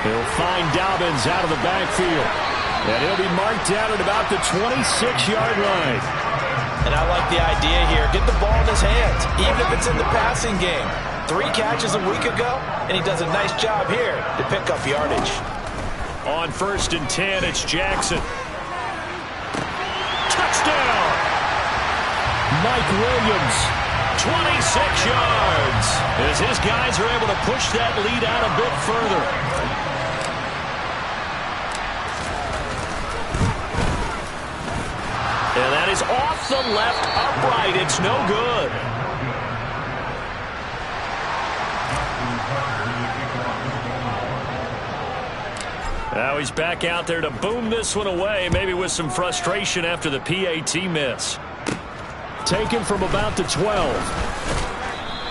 He'll find Dobbins out of the backfield. And he'll be marked down at about the 26-yard line. And I like the idea here. Get the ball in his hands, even if it's in the passing game. 3 catches a week ago, and he does a nice job here to pick up yardage. On 1st and 10, it's Jackson. Touchdown! Mike Williams, 26 yards, as his guys are able to push that lead out a bit further. And that is off the left upright. It's no good. Now he's back out there to boom this one away, maybe with some frustration after the PAT miss. Taken from about the 12.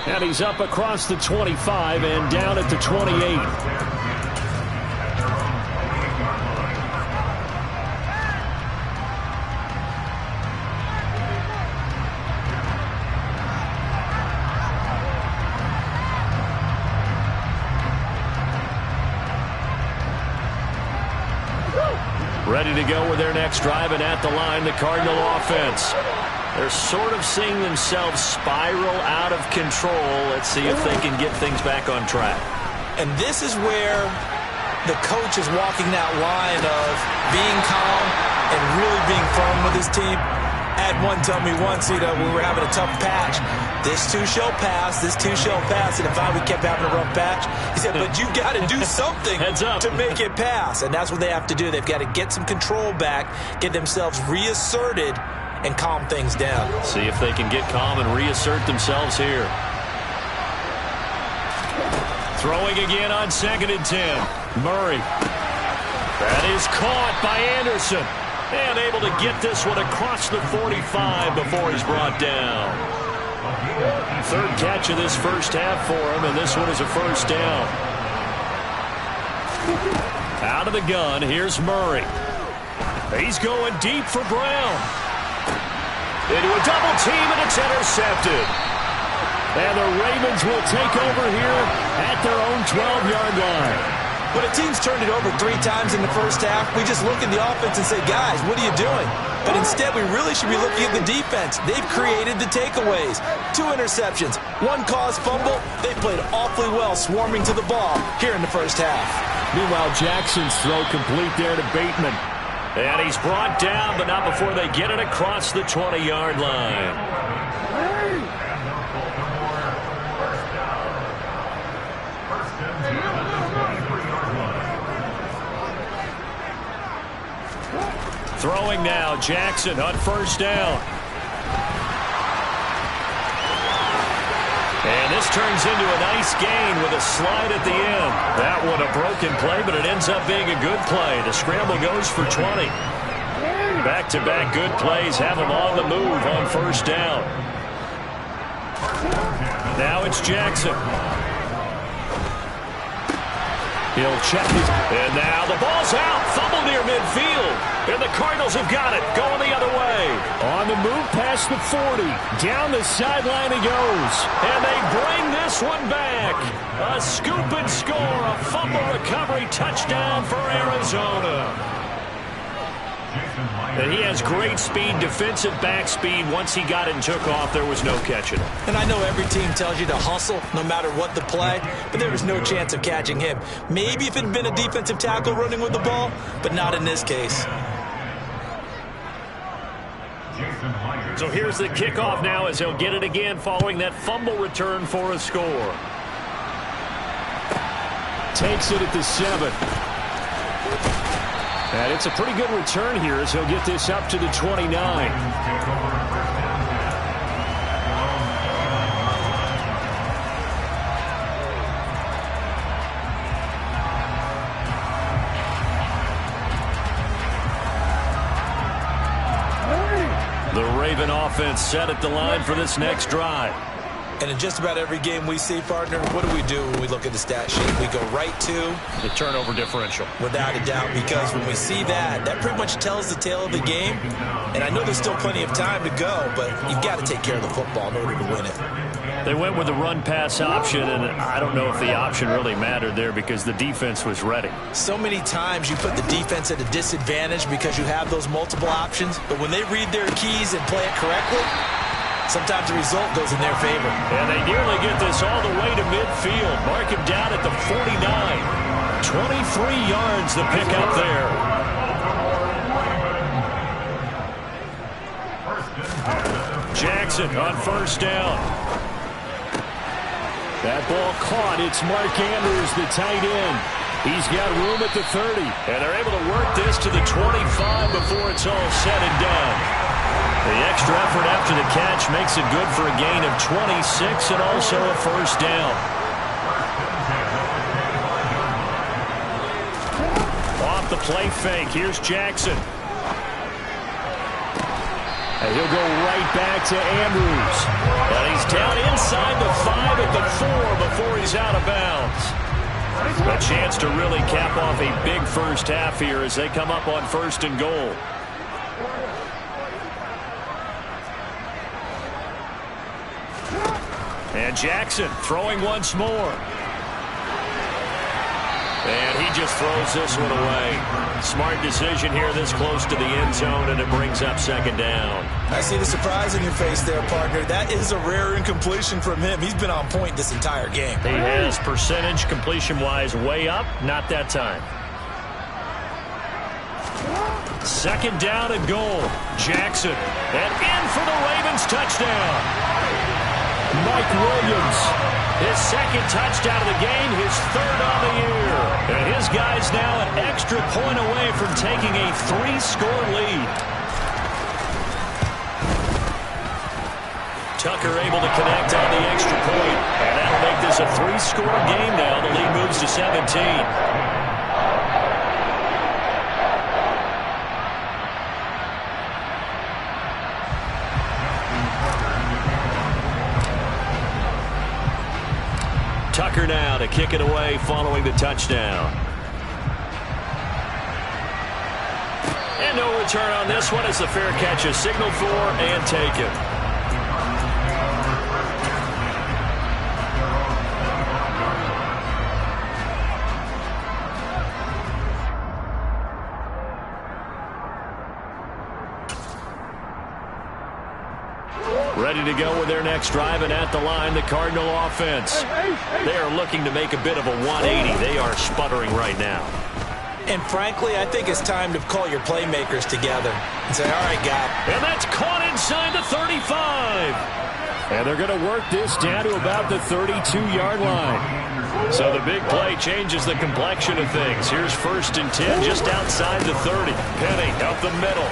And he's up across the 25 and down at the 28. Ready to go with their next drive, and at the line, the Cardinal offense. They're sort of seeing themselves spiral out of control. Let's see if they can get things back on track. And this is where the coach is walking that line of being calm and really being firm with his team. I had one tell me once, we were having a tough patch. This too shall pass, this too shall pass. And if we kept having a rough patch, he said, but you got to do something to make it pass. And that's what they have to do. They've got to get some control back, get themselves reasserted, and calm things down. See if they can get calm and reassert themselves here. Throwing again on 2nd and 10. Murray. That is caught by Anderson. And able to get this one across the 45 before he's brought down. 3rd catch of this first half for him, and this one is a first down. Out of the gun, here's Murray. He's going deep for Brown. Into a double team, and it's intercepted. And the Ravens will take over here at their own 12-yard line. When a team's turned it over 3 times in the first half, we just look at the offense and say, guys, what are you doing? But instead, we really should be looking at the defense. They've created the takeaways. 2 interceptions, 1 caused fumble. They played awfully well swarming to the ball here in the first half. Meanwhile, Jackson's throw complete there to Bateman. And he's brought down, but not before they get it across the 20-yard line. Throwing now, Jackson on 1st down. And this turns into a nice gain with a slide at the end. That one a broken play, but it ends up being a good play. The scramble goes for 20. Back-to-back good plays have him on the move on 1st down. Now it's Jackson. He'll check it. And now the ball's out. Fumble near midfield. And the Cardinals have got it. Going the other way. On the move past the 40. Down the sideline he goes. And they bring this one back. A scoop and score. A fumble recovery touchdown for Arizona. And he has great speed, defensive back speed. Once he got it and took off, there was no catching him. And I know every team tells you to hustle no matter what the play, but there was no chance of catching him. Maybe if it had been a defensive tackle running with the ball, but not in this case. So here's the kickoff now as he'll get it again following that fumble return for a score. Takes it at the 7. And it's a pretty good return here as he'll get this up to the 29. The Raven offense set at the line for this next drive. And in just about every game we see, partner, what do when we look at the stat sheet? We go right to the turnover differential. Without a doubt, because when we see that, that pretty much tells the tale of the game. And I know there's still plenty of time to go, but you've got to take care of the football in order to win it. They went with the run-pass option, and I don't know if the option really mattered there because the defense was ready. So many times you put the defense at a disadvantage because you have those multiple options, but when they read their keys and play it correctly, sometimes the result goes in their favor. And they nearly get this all the way to midfield. Mark him down at the 49. 23 yards to pick up there. Jackson on first down. That ball caught. It's Mark Andrews, the tight end. He's got room at the 30. And they're able to work this to the 25 before it's all said and done. The extra effort after the catch makes it good for a gain of 26 and also a first down. Off the play fake. Here's Jackson. And he'll go right back to Andrews. And he's down inside the 5 at the 4 before he's out of bounds. A chance to really cap off a big first half here as they come up on first and goal. And Jackson throwing once more. And he just throws this one away. Smart decision here this close to the end zone, and it brings up second down. I see the surprise in your face there, partner. That is a rare incompletion from him. He's been on point this entire game. He has percentage completion-wise way up. Not that time. Second down and goal. Jackson. And in for the Ravens touchdown. Mike Williams, his second touchdown of the game, his third on the year. And his guy's now an extra point away from taking a 3-score lead. Tucker able to connect on the extra point. And that'll make this a 3-score game now. The lead moves to 17. Tucker now to kick it away following the touchdown. And no return on this one as the fair catch is signaled for and taken. Ready to go with their next drive, and at the line, the Cardinal offense. They are looking to make a bit of a 180. They are sputtering right now. And frankly, I think it's time to call your playmakers together and say, all right, Gap. And that's caught inside the 35. And they're going to work this down to about the 32-yard line. So the big play changes the complexion of things. Here's first and 10 just outside the 30. Penny up the middle.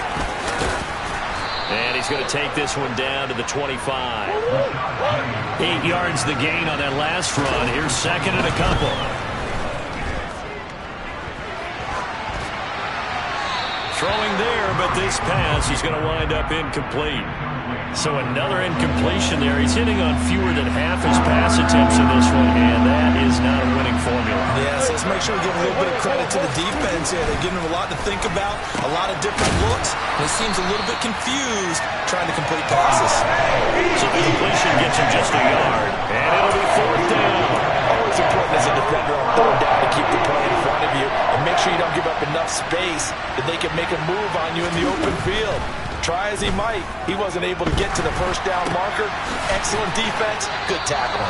And he's going to take this one down to the 25. 8 yards the gain on that last run. Here's second and a couple. Throwing there, but this pass is going to wind up incomplete. So another incompletion there. He's hitting on fewer than half his pass attempts in this one, and that is not a winning formula. Yeah, so let's make sure we give a little bit of credit to the defense here. They're giving him a lot to think about, a lot of different looks, and he seems a little bit confused trying to complete passes. So the completion gets him just a yard, and it'll be fourth down. Always important as a defender on third down to keep the play in front of you and make sure you don't give up enough space that they can make a move on you in the open field. Try as he might, he wasn't able to get to the first down marker. Excellent defense, good tackling.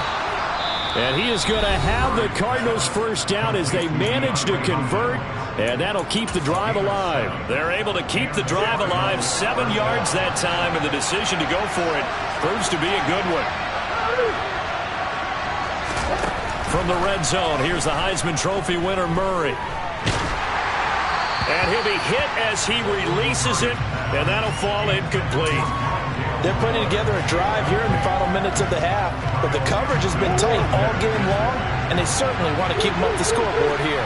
And he is going to have the Cardinals first down as they manage to convert, and that'll keep the drive alive. They're able to keep the drive alive, 7 yards that time, and the decision to go for it proves to be a good one. From the red zone, here's the Heisman Trophy winner, Murray. And he'll be hit as he releases it, and that'll fall incomplete. They're putting together a drive here in the final minutes of the half, but the coverage has been tight all game long, and they certainly want to keep them up the scoreboard here.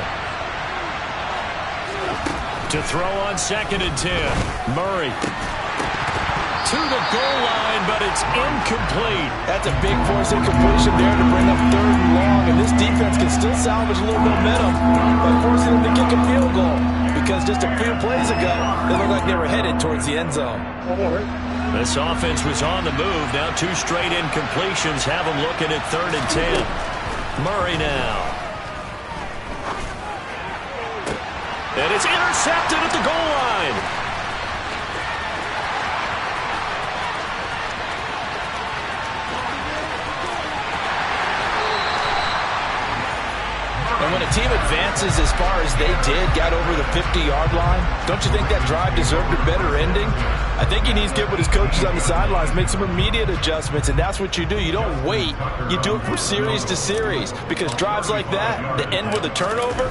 To throw on second and 10, Murray. to the goal line, but it's incomplete. That's a big force incompletion there to bring up 3rd and long, and this defense can still salvage a little momentum by forcing them to kick a field goal, because just a few plays ago, they looked like they were headed towards the end zone. This offense was on the move. Now 2 straight incompletions have them looking at 3rd and 10. Murray now. And it's intercepted at the goal line. And when a team advances as far as they did, got over the 50-yard line, don't you think that drive deserved a better ending? I think he needs to get with his coaches on the sidelines, make some immediate adjustments, and that's what you do. You don't wait. You do it from series to series, because drives like that end with a turnover,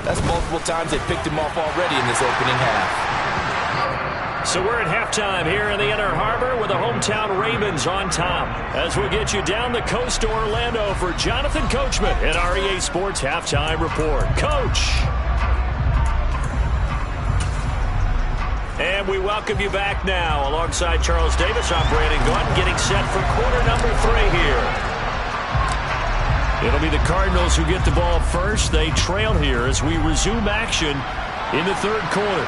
that's multiple times they picked him off already in this opening half. So we're at halftime here in the Inner Harbor with the hometown Ravens on top. As we get you down the coast to Orlando for Jonathan Coachman in our EA Sports Halftime Report. Coach. And we welcome you back now. Alongside Charles Davis, I'm Brandon Gunn, getting set for quarter number 3 here. It'll be the Cardinals who get the ball first. They trail here as we resume action in the 3rd quarter.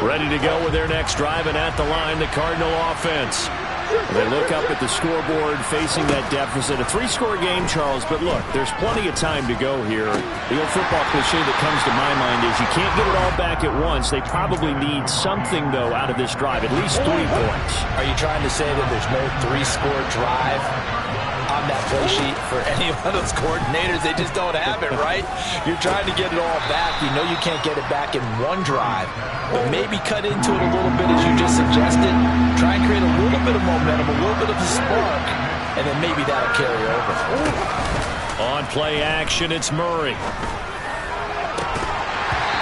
Ready to go with their next drive, and at the line, the Cardinal offense. They look up at the scoreboard facing that deficit. A 3-score game, Charles, but look, there's plenty of time to go here. The old football cliche that comes to my mind is you can't get it all back at once. They probably need something, though, out of this drive, at least 3 points. Are you trying to say that there's no 3-score drive on that play sheet for any one of those coordinators? They just don't have it, right? You're trying to get it all back. You know you can't get it back in one drive, but maybe cut into it a little bit as you just suggested. Try and create a little bit of momentum, a little bit of a spark, and then maybe that'll carry over. On play action, it's Murray.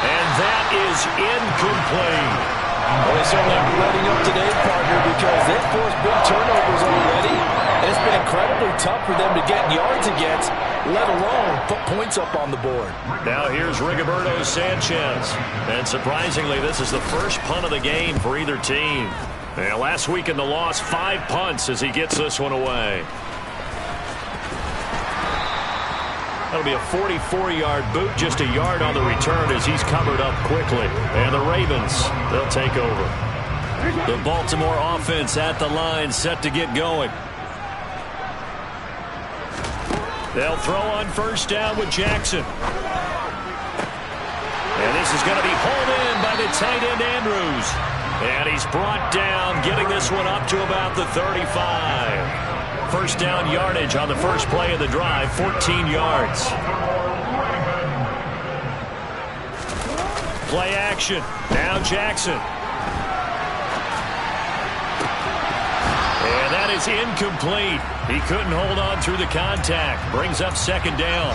And that is incomplete. Well, they certainly aren't letting up today, partner, because they've forced big turnovers already. And it's been incredibly tough for them to get yards against, let alone put points up on the board. Now here's Rigoberto Sanchez. And surprisingly, this is the first punt of the game for either team. And last week in the loss, 5 punts as he gets this one away. That'll be a 44-yard boot, just a yard on the return as he's covered up quickly. And the Ravens, they'll take over. The Baltimore offense at the line, set to get going. They'll throw on first down with Jackson. And this is going to be hauled in by the tight end Andrews. And he's brought down, getting this one up to about the 35. First down yardage on the first play of the drive, 14 yards. Play action. Now Jackson. And that is incomplete. He couldn't hold on through the contact. Brings up second down.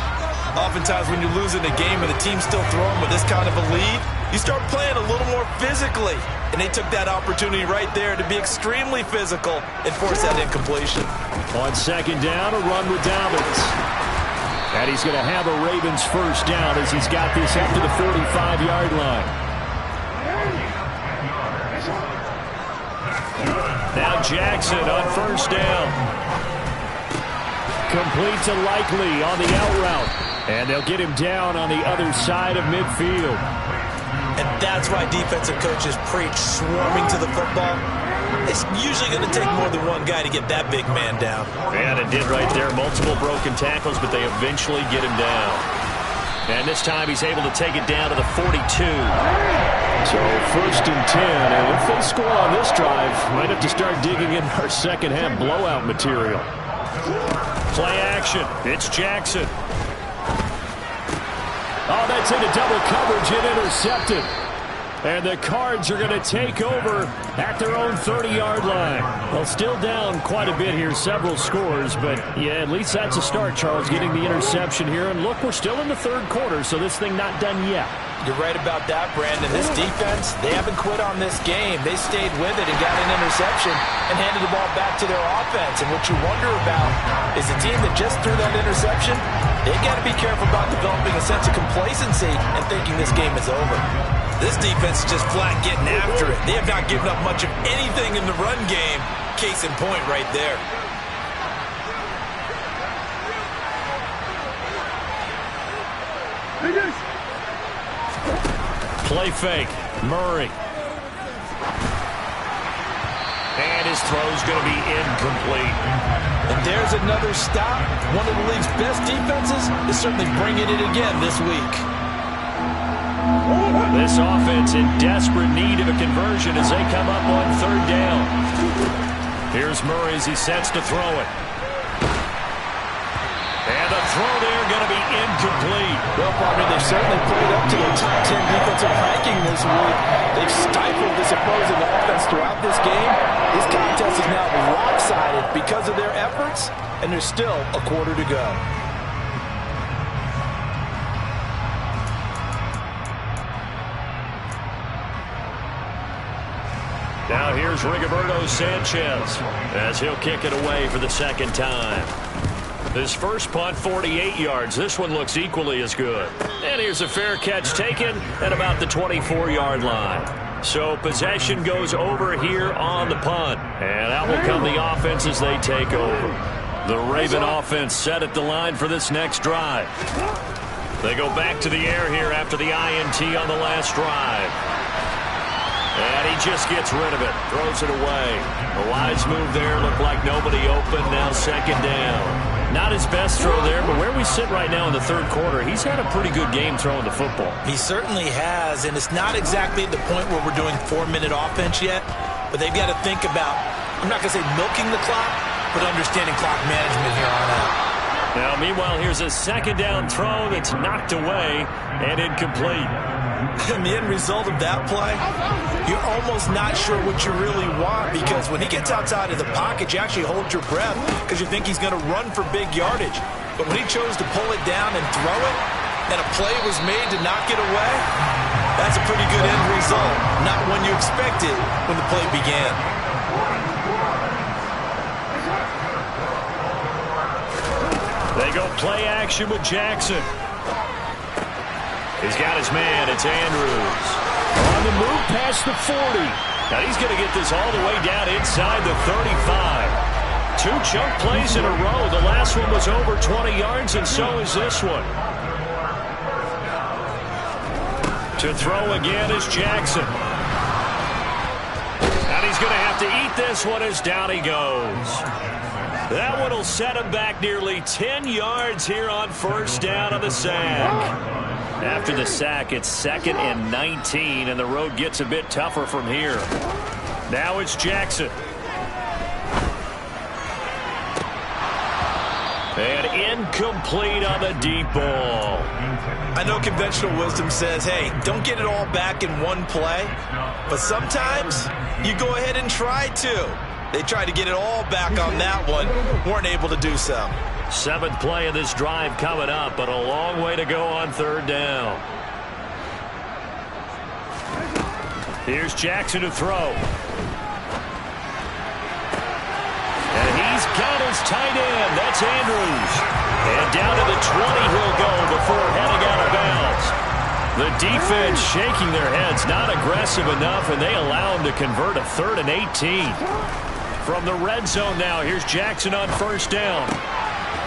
Oftentimes when you're losing a game and the team's still throwing with this kind of a lead, you start playing a little more physically. And they took that opportunity right there to be extremely physical and force that incompletion. On second down, a run with Dobbins. And he's going to have a Ravens first down as he's got this up to the 45-yard line. Now Jackson on first down. Complete to Likely on the out route. And they'll get him down on the other side of midfield. And that's why defensive coaches preach swarming to the football. It's usually going to take more than one guy to get that big man down. And it did right there. Multiple broken tackles, but they eventually get him down. And this time he's able to take it down to the 42. So first and 10. And if they score on this drive, might have to start digging in our second half blowout material. Play action. It's Jackson. Oh, that's into double coverage and intercepted. And the Cards are going to take over at their own 30-yard line. Well, still down quite a bit here, several scores. But, yeah, at least that's a start, Charles, getting the interception here. And, look, we're still in the third quarter, so this thing not done yet. You're right about that, Brandon. This defense, they haven't quit on this game. They stayed with it and got an interception and handed the ball back to their offense. And what you wonder about is the team that just threw that interception, they got to be careful about developing a sense of complacency and thinking this game is over. This defense is just flat getting after it. They have not given up much of anything in the run game. Case in point right there. Play fake. Murray. And his throw's going to be incomplete. And there's another stop. One of the league's best defenses is certainly bringing it again this week. This offense in desperate need of a conversion as they come up on third down. Here's Murray as he sets to throw it. And the throw there going to be incomplete. Well, partner, they've certainly played up to their top 10 defensive ranking this week. They've stifled this opposing offense throughout this game. This contest is now lopsided because of their efforts, and there's still a quarter to go. Now here's Rigoberto Sanchez as he'll kick it away for the second time. His first punt, 48 yards. This one looks equally as good. And here's a fair catch taken at about the 24-yard line. So possession goes over here on the punt. And out will come the offense as they take over. The Raven offense set at the line for this next drive. They go back to the air here after the INT on the last drive. And he just gets rid of it. Throws it away. A wise move there. Looked like nobody open. Now second down. Not his best throw there, but where we sit right now in the third quarter, he's had a pretty good game throwing the football. He certainly has, and it's not exactly at the point where we're doing 4-minute offense yet, but they've got to think about, I'm not going to say milking the clock, but understanding clock management here on out. Now, meanwhile, here's a second down throw that's knocked away and incomplete. And the end result of that play, you're almost not sure what you really want, because when he gets outside of the pocket, you actually hold your breath because you think he's going to run for big yardage. But when he chose to pull it down and throw it, and a play was made to knock it away, that's a pretty good end result. Not one you expected when the play began. They go play action with Jackson. He's got his man. It's Andrews. On the move past the 40. Now he's going to get this all the way down inside the 35. Two chunk plays in a row. The last one was over 20 yards, and so is this one. To throw again is Jackson. And he's going to have to eat this one as down he goes. That one will set him back nearly 10 yards here on first down on the sack. After the sack, it's 2nd and 19, and the road gets a bit tougher from here. Now it's Jackson. And incomplete on the deep ball. I know conventional wisdom says, hey, don't get it all back in one play, but sometimes you go ahead and try to. They tried to get it all back on that one, weren't able to do so. 7th play of this drive coming up, but a long way to go on third down. Here's Jackson to throw. And he's got his tight end. That's Andrews. And down to the 20 he'll go before heading out of bounds. The defense shaking their heads, not aggressive enough, and they allow him to convert a 3rd and 18. From the red zone now, here's Jackson on first down.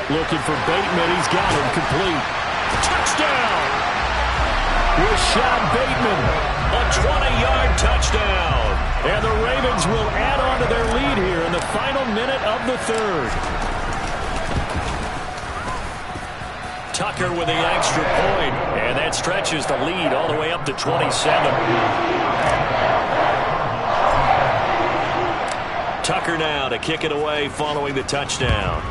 Looking for Bateman. He's got him complete. Touchdown! Rashad Bateman, a 20-yard touchdown. And the Ravens will add on to their lead here in the final minute of the third. Tucker with the extra point, and that stretches the lead all the way up to 27. Tucker now to kick it away following the touchdown.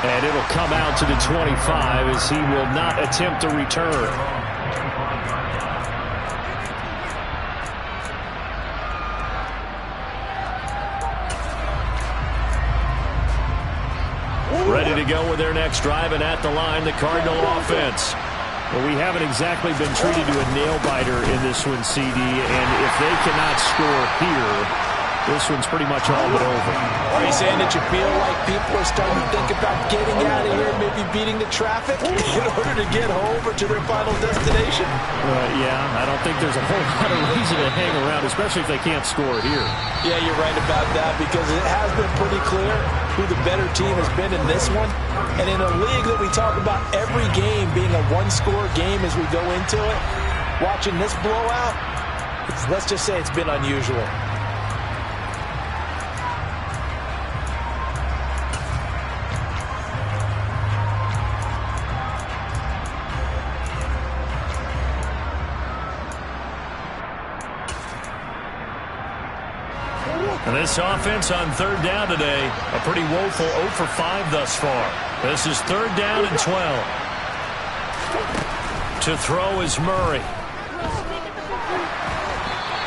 And it'll come out to the 25 as he will not attempt a return. Ready to go with their next drive, and at the line, the Cardinal offense. Well, we haven't exactly been treated to a nail-biter in this one, CD, and if they cannot score here, this one's pretty much all but over. Are you saying that you feel like people are starting to think about getting out of here, maybe beating the traffic in order to get home or to their final destination? Yeah, I don't think there's a whole lot of reason to hang around, especially if they can't score here. Yeah, you're right about that, because it has been pretty clear who the better team has been in this one. And in a league that we talk about every game being a one-score game as we go into it, watching this blowout, let's just say it's been unusual. And this offense on third down today, a pretty woeful 0 for 5 thus far. This is third down and 12. To throw is Murray.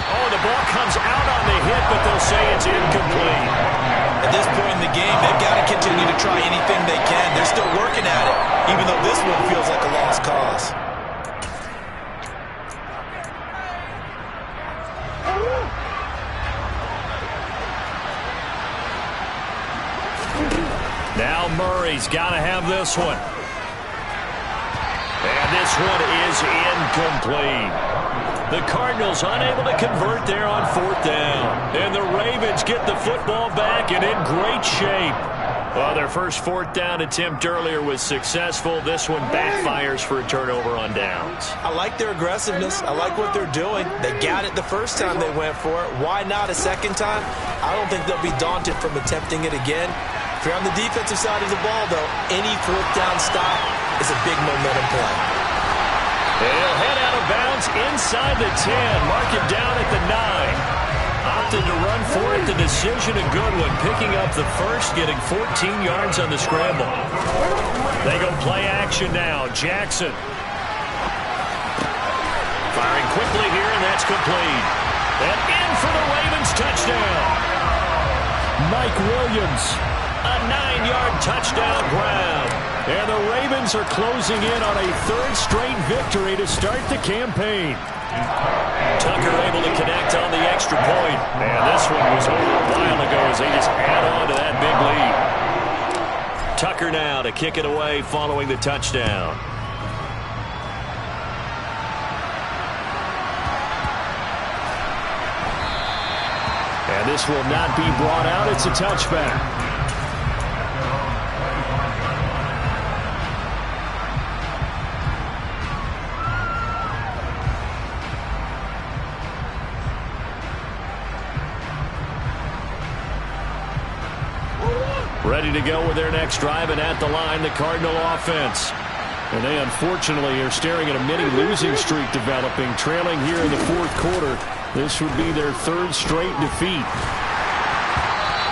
Oh, the ball comes out on the hit, but they'll say it's incomplete. At this point in the game, they've got to continue to try anything they can. They're still working at it, even though this one feels like a lost cause. Now Murray's got to have this one. And this one is incomplete. The Cardinals unable to convert there on fourth down. And the Ravens get the football back and in great shape. Well, their first fourth down attempt earlier was successful. This one backfires for a turnover on downs. I like their aggressiveness. I like what they're doing. They got it the first time they went for it. Why not a second time? I don't think they'll be daunted from attempting it again. If you're on the defensive side of the ball, though, any fourth down stop is a big momentum play. He'll head out of bounds inside the 10. Mark it down at the 9. Opted to run for it. The decision a good one. Picking up the first, getting 14 yards on the scramble. They go play action now. Jackson. Firing quickly here, and that's complete. And in for the Ravens touchdown. Mike Williams. A 9-yard touchdown grab. And the Ravens are closing in on a third straight victory to start the campaign. Tucker able to connect on the extra point. And this one was over a while ago as they just add on to that big lead. Tucker now to kick it away following the touchdown. And this will not be brought out. It's a touchback. Ready to go with their next drive, and at the line, the Cardinal offense. And they unfortunately are staring at a mini losing streak developing, trailing here in the fourth quarter. This would be their third straight defeat.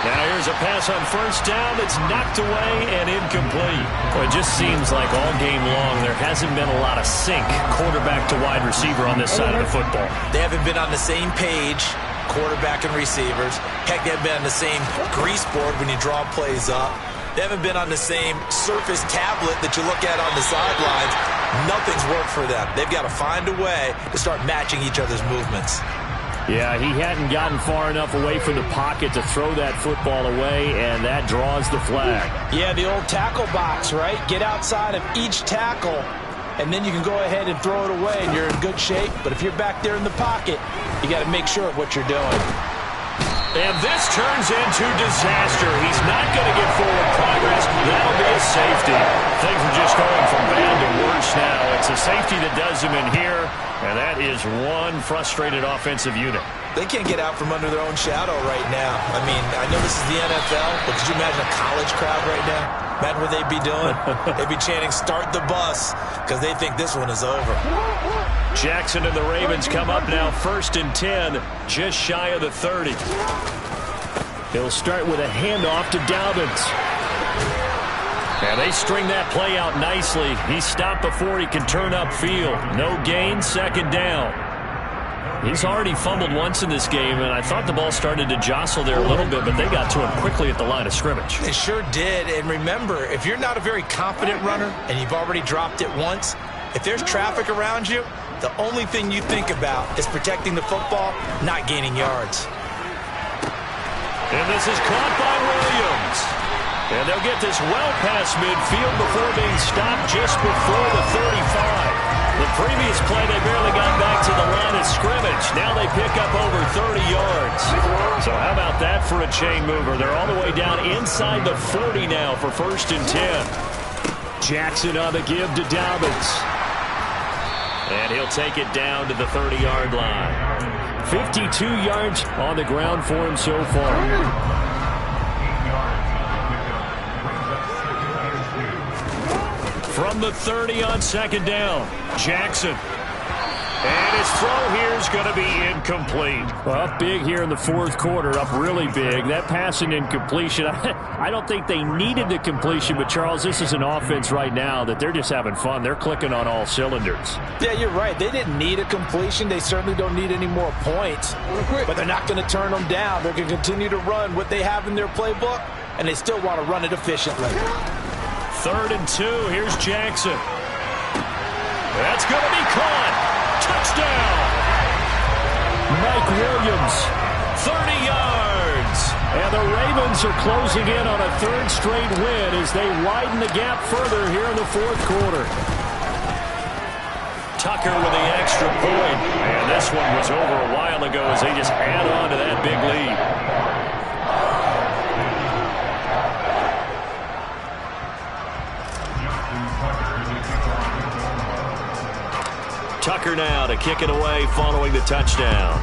Now here's a pass on first down that's knocked away and incomplete. Well, it just seems like all game long there hasn't been a lot of sync quarterback to wide receiver on this side of the football. They haven't been on the same page, quarterback and receivers. Heck, they haven't been on the same grease board when you draw plays up. They haven't been on the same surface tablet that you look at on the sidelines. Nothing's worked for them. They've got to find a way to start matching each other's movements. Yeah, he hadn't gotten far enough away from the pocket to throw that football away, and that draws the flag. Yeah, the old tackle box, right? Get outside of each tackle, and then you can go ahead and throw it away, and you're in good shape. But if you're back there in the pocket, you got to make sure of what you're doing. And this turns into disaster. He's not going to get forward progress. That'll be a safety. Things are just going from bad to worse now. It's a safety that does him in here, and that is one frustrated offensive unit. They can't get out from under their own shadow right now. I mean, I know this is the NFL, but could you imagine a college crowd right now? Imagine what they'd be doing. They'd be chanting, "Start the bus," because they think this one is over. Jackson and the Ravens come up now 1st and 10, just shy of the 30. He'll start with a handoff to Dobbins. And they string that play out nicely. He stopped before he can turn upfield. No gain, second down. He's already fumbled once in this game, and I thought the ball started to jostle there a little bit, but they got to him quickly at the line of scrimmage. They sure did. And remember, if you're not a very confident runner and you've already dropped it once, if there's traffic around you, the only thing you think about is protecting the football, not gaining yards. And this is caught by Williams. And they'll get this well past midfield before being stopped just before the 35. The previous play, they barely got back to the line of scrimmage. Now they pick up over 30 yards. So how about that for a chain mover? They're all the way down inside the 40 now for 1st and 10. Jackson on the give to Dobbins. And he'll take it down to the 30-yard line. 52 yards on the ground for him so far. From the 30 on second down, Jackson. And his throw here is going to be incomplete. Well, up big here in the fourth quarter, up really big. That pass and incompletion, I don't think they needed the completion, but Charles, this is an offense right now that they're just having fun. They're clicking on all cylinders. Yeah, you're right. They didn't need a completion. They certainly don't need any more points, but they're not going to turn them down. They're going to continue to run what they have in their playbook, and they still want to run it efficiently. 3rd and 2. Here's Jackson. That's going to be caught. Touchdown. Mike Williams, 30 yards. And the Ravens are closing in on a 3rd straight win as they widen the gap further here in the fourth quarter. Tucker with the extra point. And this one was over a while ago as they just add on to that big lead. Tucker now to kick it away following the touchdown.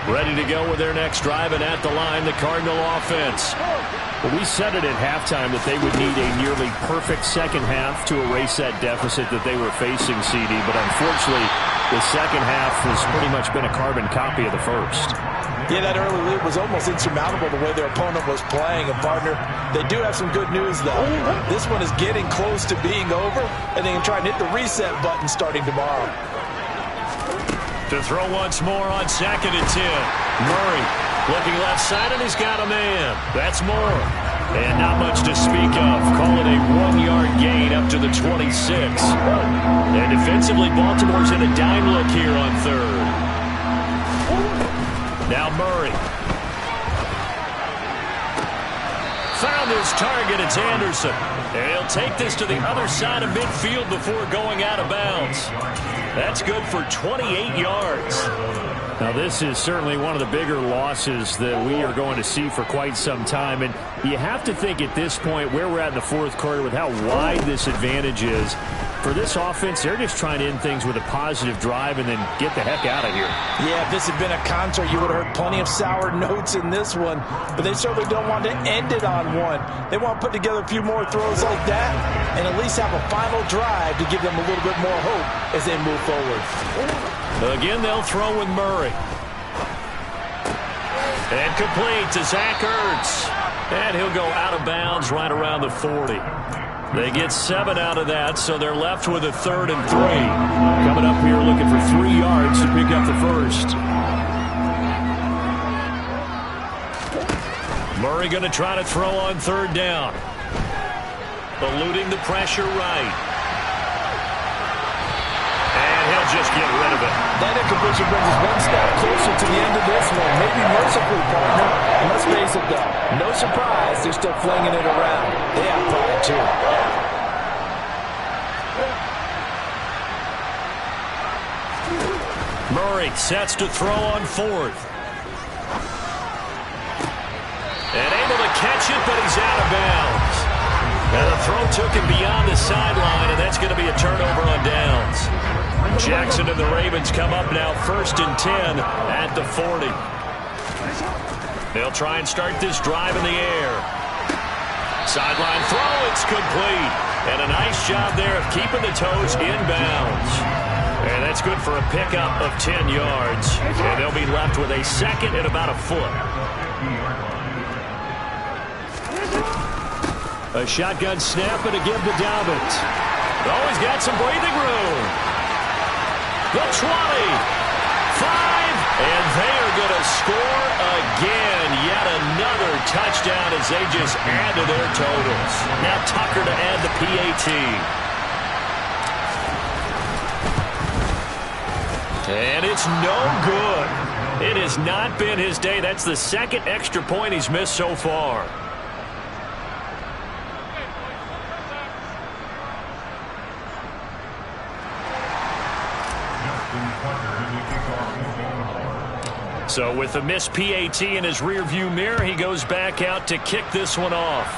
Ready to go with their next drive, and at the line, the Cardinal offense. Well, we said it at halftime that they would need a nearly perfect second half to erase that deficit that they were facing, CD. But unfortunately, the second half has pretty much been a carbon copy of the first. Yeah, that early lead was almost insurmountable the way their opponent was playing. And, partner, they do have some good news, though. This one is getting close to being over, and they can try and hit the reset button starting tomorrow. To throw once more on 2nd and 10. Murray looking left side, and he's got a man. That's more. And not much to speak of. Call it a 1-yard gain up to the 26. And defensively, Baltimore's in a dime look here on 3rd. Now Murray. Found his target. It's Anderson. And he'll take this to the other side of midfield before going out of bounds. That's good for 28 yards. Now, this is certainly one of the bigger losses that we are going to see for quite some time. And you have to think at this point where we're at in the fourth quarter with how wide this advantage is. For this offense, they're just trying to end things with a positive drive and then get the heck out of here. Yeah, if this had been a concert, you would have heard plenty of sour notes in this one. But they certainly don't want to end it on one. They want to put together a few more throws like that and at least have a final drive to give them a little bit more hope as they move forward. Again, they'll throw with Murray. And complete to Zach Ertz. And he'll go out of bounds right around the 40. They get 7 out of that, so they're left with a 3rd and 3. Coming up here looking for 3 yards to pick up the first. Murray going to try to throw on 3rd down. Eluding the pressure right. And he'll just get rid of it. That incompletion brings us one step closer to the end of this one. Maybe mercifully, partner. And let's face it, though. No surprise, they're still flinging it around. They have pride, too. Murray sets to throw on 4th. And able to catch it, but he's out of bounds. And the throw took him beyond the sideline, and that's going to be a turnover on downs. Jackson and the Ravens come up now 1st and 10 at the 40. They'll try and start this drive in the air. Sideline throw, it's complete. And a nice job there of keeping the toes inbounds. And that's good for a pickup of 10 yards. And they'll be left with a second and about a foot. A shotgun snap and a give to Dobbins. Oh, he's got some breathing room. The 20. 5. And they are going to score again. Yet another touchdown as they just add to their totals. Now Tucker to add the PAT. And it's no good. It has not been his day. That's the second extra point he's missed so far. So with the missed PAT in his rearview mirror, he goes back out to kick this one off.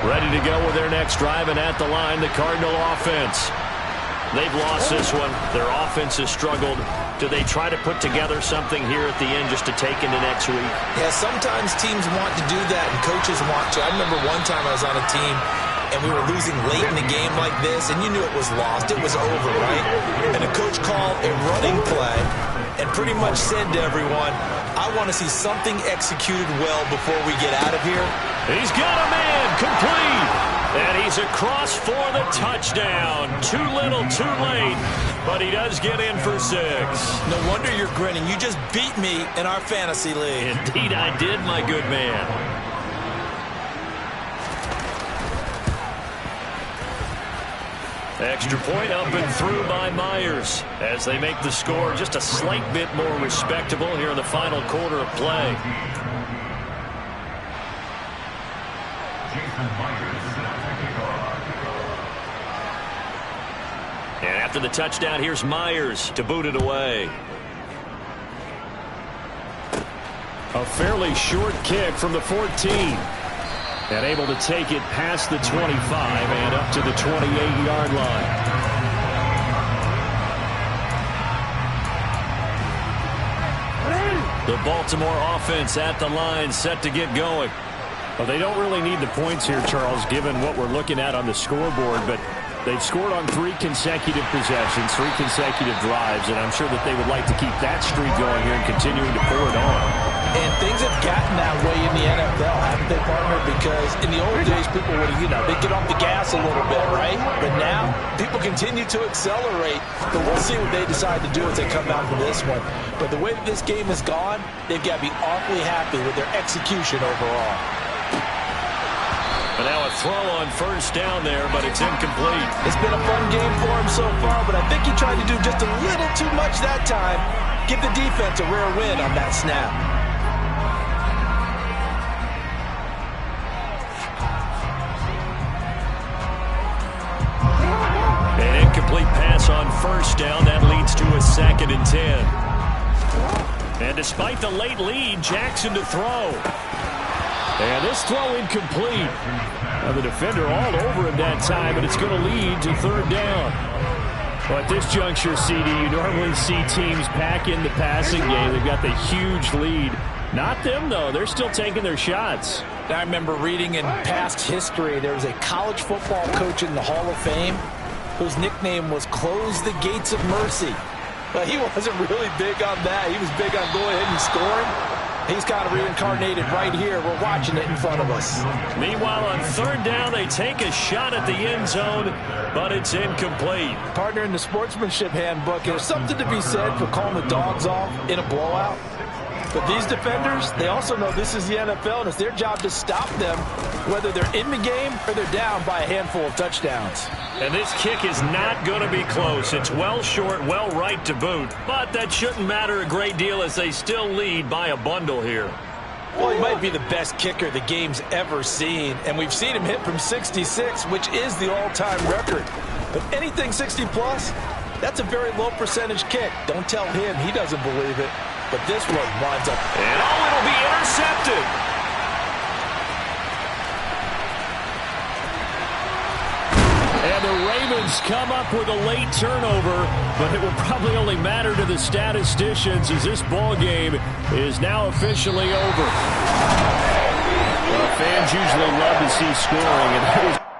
Ready to go with their next drive, and at the line, the Cardinal offense. They've lost this one. Their offense has struggled. Do they try to put together something here at the end just to take into next week? Yeah, sometimes teams want to do that, and coaches want to. I remember one time I was on a team, and we were losing late in the game like this, and you knew it was lost. It was over, right? And the coach called a running play and pretty much said to everyone, I want to see something executed well before we get out of here. He's got a man, complete. And he's across for the touchdown. Too little, too late. But he does get in for 6. No wonder you're grinning. You just beat me in our fantasy league. Indeed I did, my good man. Extra point up and through by Myers as they make the score just a slight bit more respectable here in the final quarter of play. And after the touchdown, here's Myers to boot it away. A fairly short kick from the 14. And able to take it past the 25 and up to the 28-yard line. The Baltimore offense at the line, set to get going. Well, they don't really need the points here, Charles, given what we're looking at on the scoreboard, but they've scored on 3 consecutive possessions, 3 consecutive drives, and I'm sure that they would like to keep that streak going here and continuing to pour it on. And things have gotten that way in the NFL, haven't they, partner? Because in the old days, people would, they'd get off the gas a little bit, right? But now, people continue to accelerate. But we'll see what they decide to do as they come out from this one. But the way that this game has gone, they've got to be awfully happy with their execution overall. But now a throw on first down there, but it's incomplete. It's been a fun game for him so far, but I think he tried to do just a little too much that time. Give the defense a rare win on that snap. An incomplete pass on first down. That leads to a 2nd and 10. And despite the late lead, Jackson to throw. And this throw incomplete. Now the defender all over him that time, but it's going to lead to 3rd down. Well, at this juncture, CD, you normally see teams pack in the passing game. They've got the huge lead. Not them, though. They're still taking their shots. I remember reading in past history, there was a college football coach in the Hall of Fame whose nickname was Close the Gates of Mercy. But he wasn't really big on that. He was big on going ahead and scoring. He's kind of reincarnated right here. We're watching it in front of us. Meanwhile, on 3rd down, they take a shot at the end zone, but it's incomplete. Partner, in the sportsmanship handbook, there's something to be said for calling the dogs off in a blowout. But these defenders, they also know this is the NFL, and it's their job to stop them, whether they're in the game or they're down by a handful of touchdowns. And this kick is not going to be close. It's well short, well right to boot. But that shouldn't matter a great deal as they still lead by a bundle here. Well, he might be the best kicker the game's ever seen. And we've seen him hit from 66, which is the all-time record. But anything 60-plus, that's a very low percentage kick. Don't tell him he doesn't believe it. But this one winds up. And it'll be intercepted. And the Ravens come up with a late turnover, but it will probably only matter to the statisticians as this ball game is now officially over. Well, fans usually love to see scoring, and that was